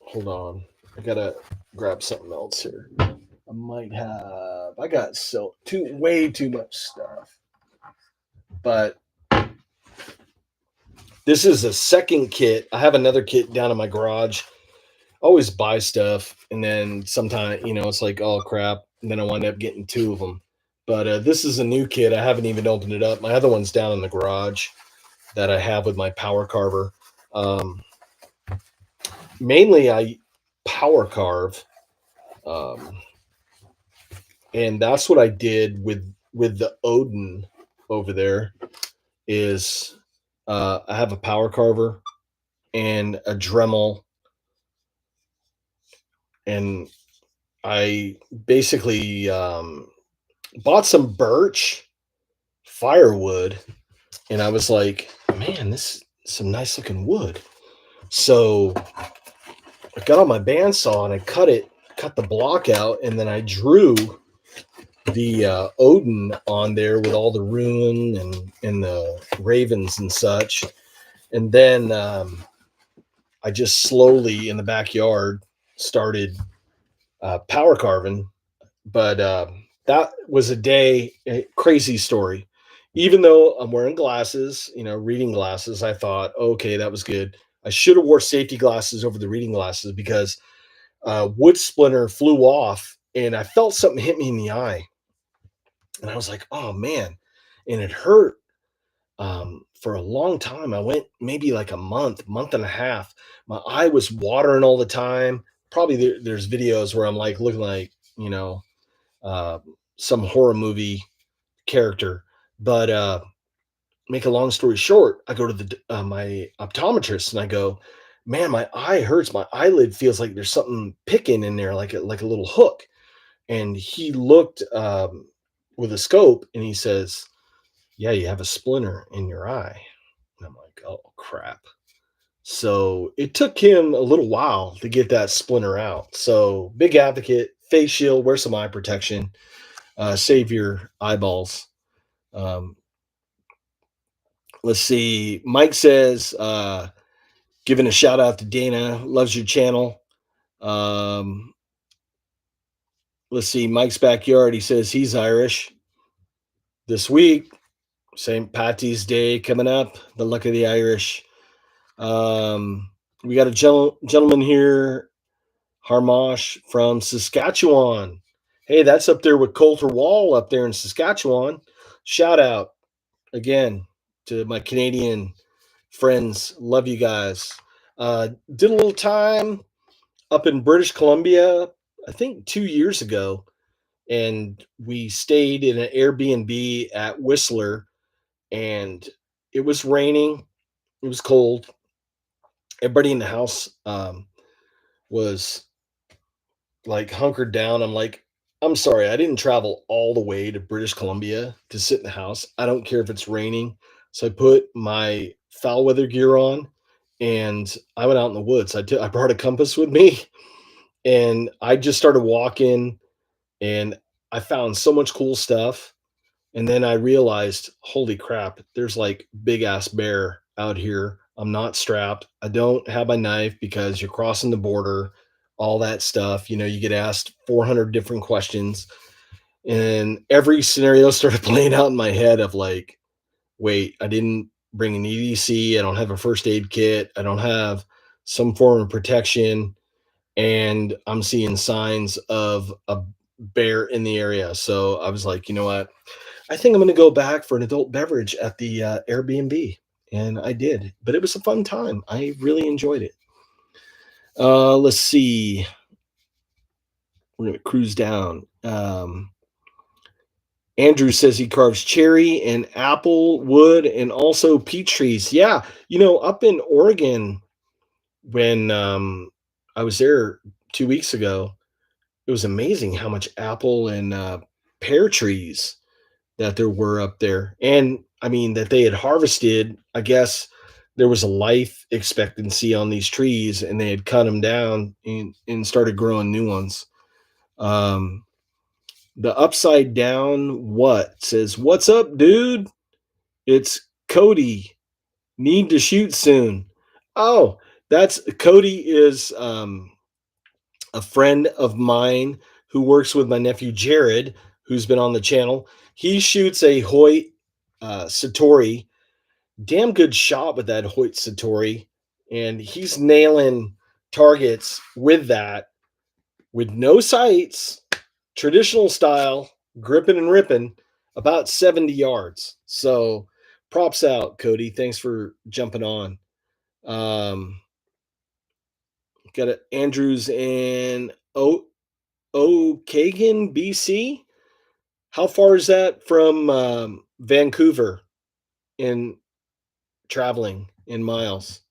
Hold on, I gotta grab something else here. I got way too much stuff, but this is a second kit. I have another kit down in my garage. I always buy stuff, and then sometimes, it's like, oh crap, and then I wind up getting 2 of them. But this is a new kit. I haven't even opened it up. My other one's down in the garage that I have with my power carver. Mainly, I power carve, and that's what I did with the Odin over there. Is I have a power carver and a Dremel, and I basically bought some birch firewood, and I was like, man, this is some nice looking wood. So I got on my bandsaw and I cut the block out, and then I drew the Odin on there with all the rune and the ravens and such. And then I just slowly in the backyard started power carving. But that was a crazy story. Even though I'm wearing glasses, reading glasses, I thought, okay, that was good. I should have wore safety glasses over the reading glasses, because wood splinter flew off and I felt something hit me in the eye. And I was like, oh man. And it hurt for a long time. I went maybe like a month and a half. My eye was watering all the time. Probably there's videos where I'm like looking like, uh, some horror movie character. But make a long story short, I go to my optometrist and I go, man, my eye hurts. My eyelid feels like there's something picking in there, like a little hook. And he looked with a scope and he says, yeah, you have a splinter in your eye. And I'm like, oh crap. So it took him a little while to get that splinter out. So big advocate, face shield, wear some eye protection, save your eyeballs. Let's see. Mike says, giving a shout out to Dana, loves your channel. Let's see. Mike's backyard. He says he's Irish. This week, St. Patty's Day coming up. The luck of the Irish. We got a gentleman here, Harmosh from Saskatchewan. Hey, that's up there with Coulter Wall up there in Saskatchewan. Shout out again to my Canadian friends. Love you guys. Did a little time up in British Columbia, I think 2 years ago, and we stayed in an Airbnb at Whistler, and it was raining. It was cold. Everybody in the house was like hunkered down. I'm like, I'm sorry, I didn't travel all the way to British Columbia to sit in the house. I don't care if it's raining. So I put my foul weather gear on and I went out in the woods. I brought a compass with me and I just started walking and I found so much cool stuff. And then I realized, holy crap, there's like big ass bear out here. I'm not strapped. I don't have my knife because you're crossing the border, all that stuff. You know, you get asked 400 different questions. And every scenario started playing out in my head of like, wait, I didn't bring an EDC. I don't have a first aid kit. I don't have some form of protection. And I'm seeing signs of a bear in the area. So I was like, you know what? I think I'm going to go back for an adult beverage at the Airbnb. And I did, but it was a fun time. I really enjoyed it. Let's see. We're going to cruise down. Andrew says he carves cherry and apple wood and also peach trees. Yeah. You know, up in Oregon, when I was there 2 weeks ago, it was amazing how much apple and pear trees that there were up there. And I mean, that they had harvested, I guess there was a life expectancy on these trees and they had cut them down and started growing new ones. The upside down what says, what's up, dude? It's Cody. Need to shoot soon. Oh, that's Cody is a friend of mine who works with my nephew Jared, who's been on the channel. He shoots a Hoyt Satori. Damn good shot with that Hoyt Satori. And he's nailing targets with that, with no sights, traditional style, gripping and ripping, about 70 yards. So props out, Cody. Thanks for jumping on. Got it. Andrews in Okagan, BC. How far is that from Vancouver in traveling in miles?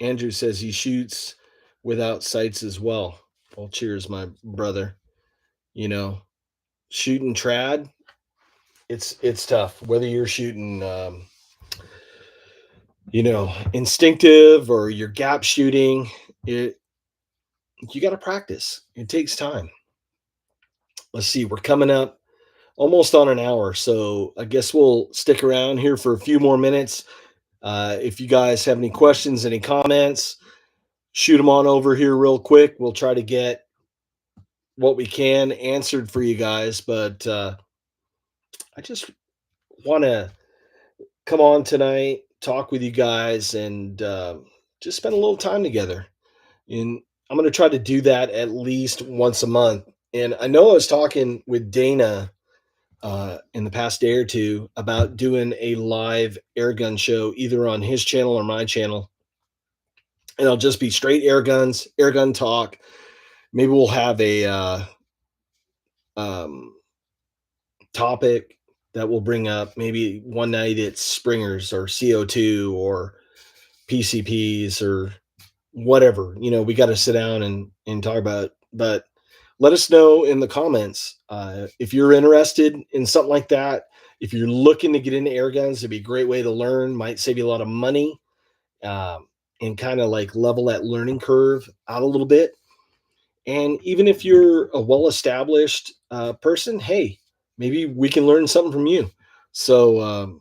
Andrew says he shoots without sights as well. Well, cheers, my brother. You know, shooting trad, it's tough. Whether you're shooting, you know, instinctive or you're gap shooting, you got to practice. It takes time. Let's see, we're coming up almost on an hour, so I guess we'll stick around here for a few more minutes. If you guys have any questions, any comments, shoot them on over here real quick. We'll try to get what we can answered for you guys, but I just want to come on tonight, talk with you guys, and just spend a little time together. And I'm going to try to do that at least once a month. And I know I was talking with Dana in the past day or two about doing a live airgun show, either on his channel or my channel. And it'll just be straight airgun talk. Maybe we'll have a topic that we'll bring up. Maybe one night it's springers or CO2 or PCPs or whatever. You know, we got to sit down and talk about it. But let us know in the comments if you're interested in something like that. If you're looking to get into air guns, it'd be a great way to learn. Might save you a lot of money and kind of like level that learning curve out a little bit. And even if you're a well-established person, hey, maybe we can learn something from you. So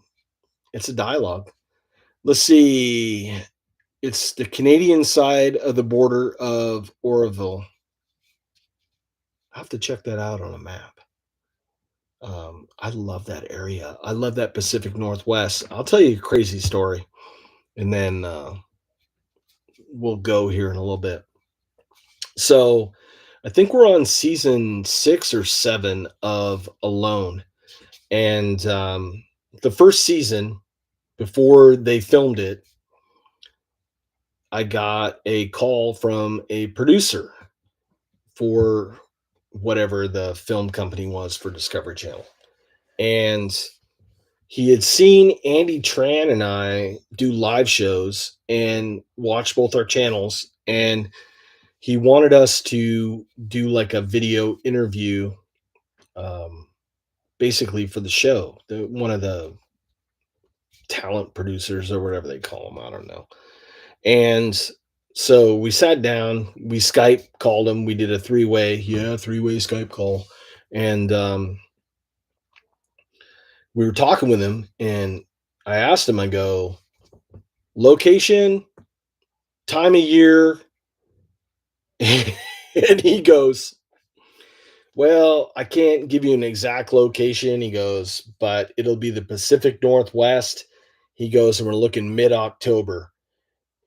it's a dialogue. Let's see. It's the Canadian side of the border of Oroville. I have to check that out on a map. I love that area. I love that Pacific Northwest. I'll tell you a crazy story, and then we'll go here in a little bit. So, I think we're on season 6 or 7 of Alone, and the first season before they filmed it, I got a call from a producer for whatever the film company was for Discovery Channel. And he had seen Andy Tran and I do live shows and watch both our channels. And he wanted us to do like a video interview, um, basically for the show. One of the talent producers or whatever they call them. I don't know. And so we sat down, we Skype called him. We did a three-way Skype call. And we were talking with him, and I asked him, I go, location, time of year. And he goes, well, I can't give you an exact location. He goes, but it'll be the Pacific Northwest. He goes, and we're looking mid-October.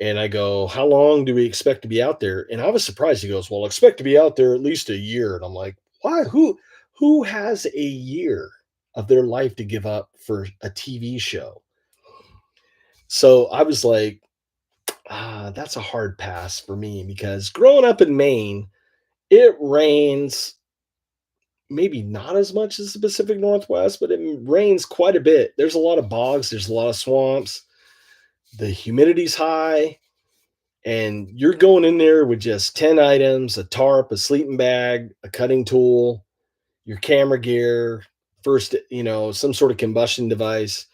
And I go, how long do we expect to be out there? And I was surprised. He goes, well, expect to be out there at least a year. And I'm like, why? Who has a year of their life to give up for a TV show? So I was like, that's a hard pass for me, because growing up in Maine, it rains maybe not as much as the Pacific Northwest, but it rains quite a bit. There's a lot of bogs, there's a lot of swamps, the humidity's high, and you're going in there with just 10 items, a tarp, a sleeping bag, a cutting tool, your camera gear, first, some sort of combustion device,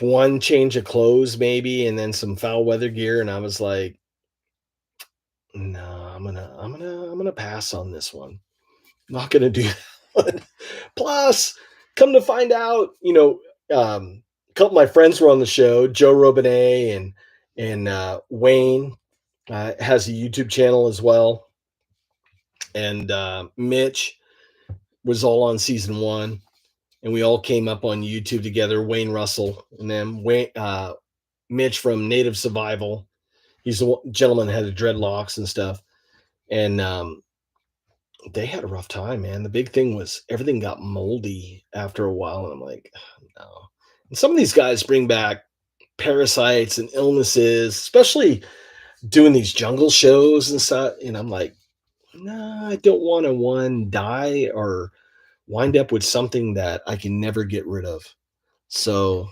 one change of clothes maybe, and then some foul weather gear. And I was like, no, I'm gonna pass on this one. I'm not gonna do that. Plus, come to find out, a couple of my friends were on the show, Joe Robinet and Wayne has a YouTube channel as well, and Mitch was all on season 1, and we all came up on YouTube together. Wayne Russell and then Mitch from Native Survival. He's the gentleman that had the dreadlocks and stuff, and they had a rough time, man. The big thing was everything got moldy after a while, and I'm like, no. And some of these guys bring back parasites and illnesses, especially doing these jungle shows and stuff. And I'm like, no, I don't want to die or wind up with something that I can never get rid of. So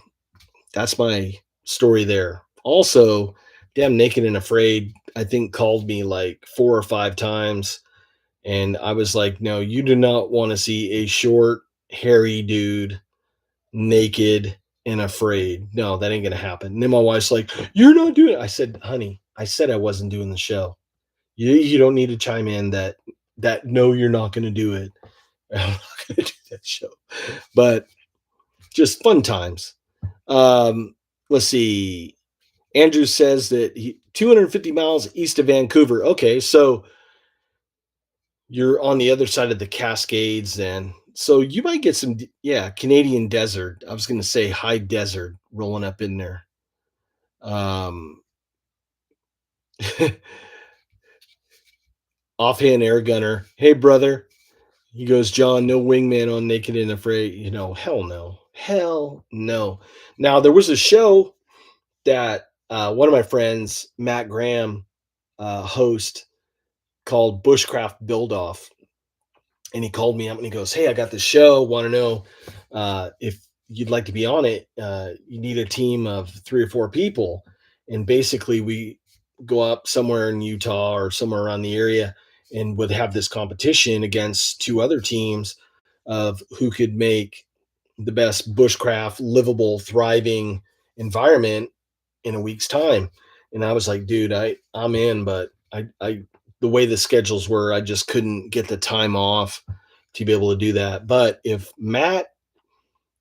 that's my story there. Also, Damn Naked and Afraid, I think, called me like 4 or 5 times. And I was like, no, you do not want to see a short, hairy dude naked and afraid. No, that ain't going to happen. And then my wife's like, you're not doing it. I said, honey, I said I wasn't doing the show. You don't need to chime in that no, you're not going to do it. I'm not going to do that show. But just fun times. Let's see. Andrew says that 250 miles east of Vancouver. Okay, so you're on the other side of the Cascades then. So you might get some, Canadian desert. I was going to say high desert rolling up in there. Offhand air gunner. Hey, brother. He goes, John, no wingman on Naked and Afraid. Hell no. Hell no. Now, there was a show that one of my friends, Matt Graham, host called Bushcraft Build Off. And he called me up and he goes, hey, I got this show. Want to know if you'd like to be on it. You need a team of 3 or 4 people. And basically, we go up somewhere in Utah or somewhere around the area and would have this competition against 2 other teams of who could make the best bushcraft, livable, thriving environment in a week's time. And I was like, dude, I'm in, but I the way the schedules were, I just couldn't get the time off to be able to do that. But if Matt,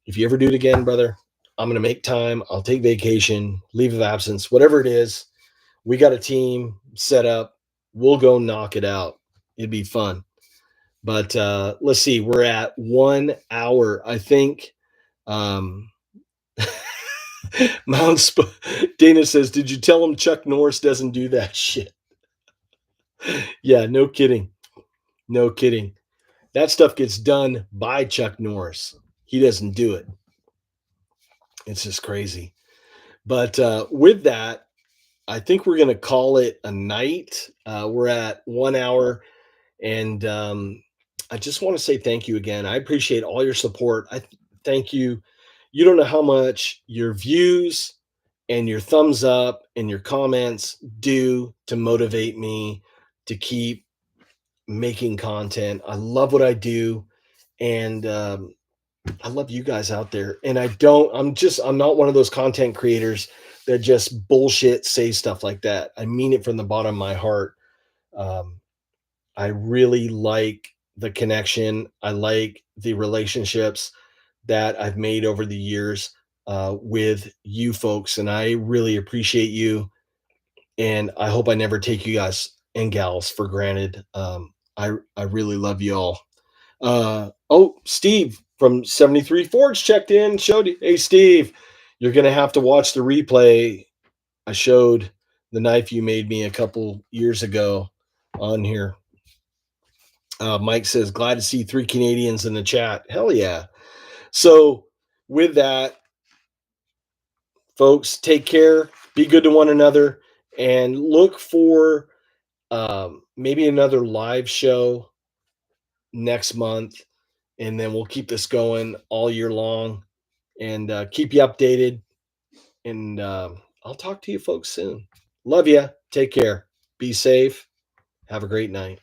if you ever do it again, brother, I'm going to make time. I'll take vacation, leave of absence, whatever it is. We got a team set up. We'll go knock it out. It'd be fun. But let's see. We're at 1 hour, I think. Dana says, did you tell him Chuck Norris doesn't do that shit? Yeah, no kidding. No kidding. That stuff gets done by Chuck Norris. He doesn't do it. It's just crazy. But with that, I think we're going to call it a night. We're at 1 hour. And I just want to say thank you again. I appreciate all your support. Thank you. You don't know how much your views and your thumbs up and your comments do to motivate me to keep making content. I love what I do. And I love you guys out there. And I'm not one of those content creators that just bullshit say stuff like that. I mean it from the bottom of my heart. I really like the connection. I like the relationships that I've made over the years with you folks. And I really appreciate you. And I hope I never take you guys and gals for granted. I really love you all. Steve from 73 Forge checked in, showed you. Hey, Steve, you're going to have to watch the replay. I showed the knife you made me a couple years ago on here. Mike says, glad to see 3 Canadians in the chat. Hell yeah. So with that, folks, take care, be good to one another, and look for maybe another live show next month. And then we'll keep this going all year long and keep you updated. And I'll talk to you folks soon. Love you. Take care. Be safe. Have a great night.